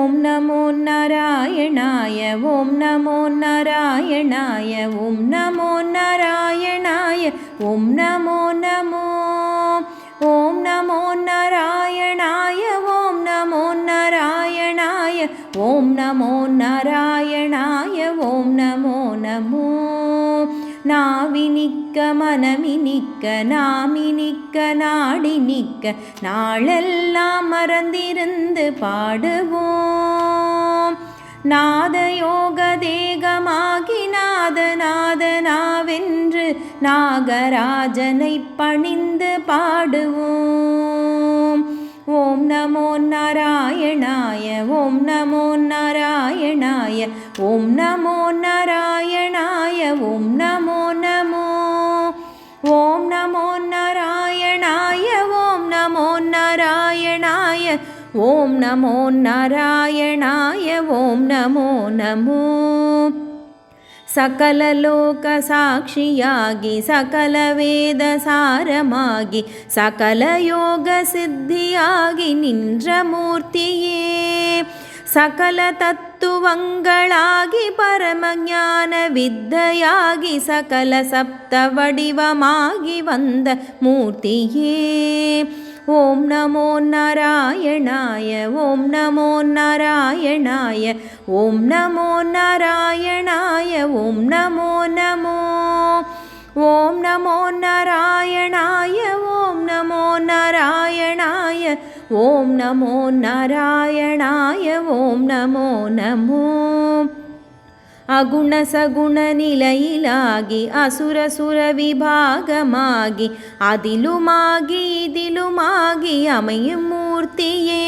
ஓம் நமோ நாராயணாய ஓம் நமோ நாராயணாய ஓம் நமோ நாராயணாய ஓம் நமோ நமோ ஓம் நமோ நாராயணாய ஓம் நமோ நாராயணாய ஓம் நமோ நாராயணாய ஓம் நமோ நமோ நாவினிக்க மனமினிக்க நாமினிக்க நாடி நிற்க நாளெல்லாம் மறந்திருந்து பாடுவோம். நாதயோக தேகமாகி நாதநாதனாவென்று நாகராஜனை பணிந்து பாடுவோம். ஓம் நமோ நாராயணாய ஓம் நமோ நாராயணாய ஓம் நமோ நாராயணாய ஓம் நமோ நமோ ஓம் நமோ நாராயணாய ஓம் நமோ நாராயணாய ஓம் நமோ நாராயணாய ஓம் நமோ நமோ சகல லோக சாட்சியாகி சகல வேத சாரமாகி சகல யோக சித்தியாகி நின்ற மூர்த்தியே சகல தத்துவங்களாகி பரமஞான வித்தையாகி சகல சப்த வடிவமாகி வந்த மூர்த்தியே ஓம் நமோ நாராயணாய ஓம் நமோ நாராயணாய ஓம் நமோ நாராயணாய ஓம் நமோ நமோ ஓம் நமோ நாராயணாய ஓம் நமோ நாராயணாய ஓம் நமோ நாராயணாய ஓம் நமோ நமோ அகுண சகுண நிலையிலாகி அசுர சுர விபாகமாகி அதிலுமாகி இதிலுமாகி அமையும் மூர்த்தியே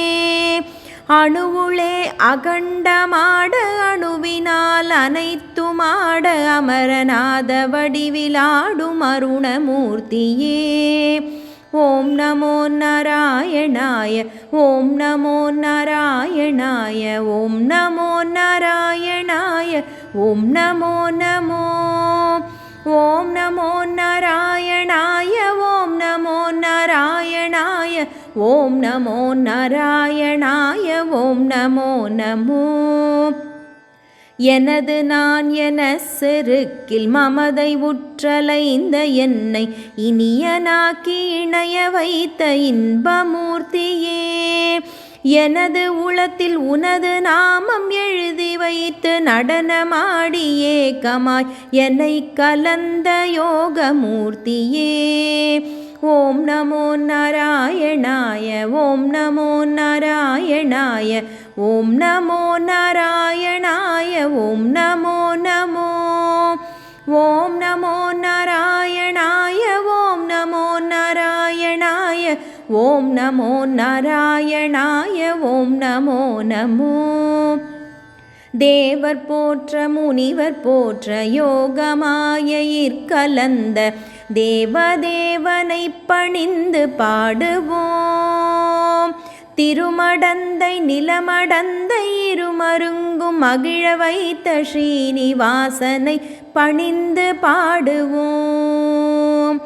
அணுவுளே அகண்டமாட அணுவினால் அனைத்துமாட அமரநாத வடிவிலாடும் அருணமூர்த்தியே ஓம் நமோ நாராயணாய ஓம் நமோ நாராயணாய ஓம் நமோ நாராயணாய ஓம் நமோ நமோ ஓம் நமோ நாராயணாய ஓம் நமோ நாராயணாய ஓம் நமோ நாராயணாய ஓம் நமோ நமோ எனது நான் என செருக்கில் மமதை உற்றலைந்த என்னை இனியனாக்கி இணைய வைத்த இன்பமூர்த்தியே எனது உளத்தில் உனது நாமம் எழுதி வைத்து நடனமாடி ஏகமாய் என்னை கலந்த யோகமூர்த்தியே ஓம் நமோ நாராயணாய ஓம் நமோ நாராயணாய ஓம் நமோ நாராயணாய ஓம் நமோ நமோ ஓம் நமோ நாராயணாய ஓம் நமோ நாராயணாய ஓம் நமோ நாராயணாய ஓம் நமோ நமோ தேவர் போற்ற முனிவர் போற்ற யோகமாயிற்கலந்த தேவதேவனை பணிந்து பாடுவோம். திருமடந்தை நிலமடந்தை இருமருங்கும் மகிழ வைத்த ஸ்ரீனிவாசனை பணிந்து பாடுவோம்.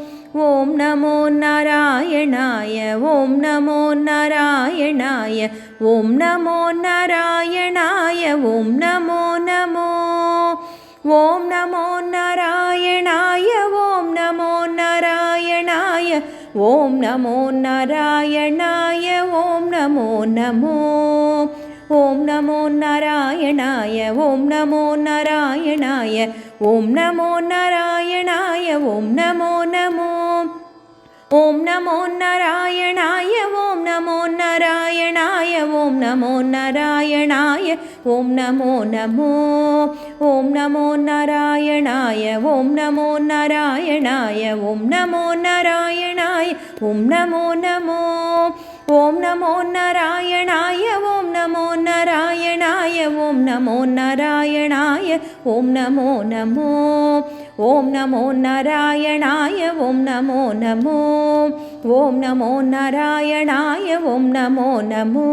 ஓம் நமோ நாராயணாய ஓம் நமோ நாராயணாய ஓம் நமோ நாராயணாய ஓம் நமோ நமோ ஓம் நமோ நாராயணாய ஓம் நமோ நாராயணாய ஓம் நமோ நாராயணாய ஓம் நமோ நமோ ஓம் நமோ நாராயணாய ஓம் நமோ நாராயணாய ஓம் நமோ நாராயணாய ஓம் நமோ நமோ ஓம் நமோ நாராயணாய ஓம் நமோ நாராயணாய ஓம் நமோ நாராயணாய ஓம் நமோ நமோ ஓம் நமோ நாராயணாய ஓம் நமோ நாராயணாய ஓம் நமோ நாராயணாய ஓம் நமோ நமோ ஓம் நமோ நாராயணாய ஓம் நமோ நாராயணாய ஓம் நமோ நாராயணாய ஓம் நமோ நமோ ஓம் நமோ நாராயணாய ஓம் நமோ நமோ ஓம் நமோ நாராயணாய ஓம் நமோ நமோ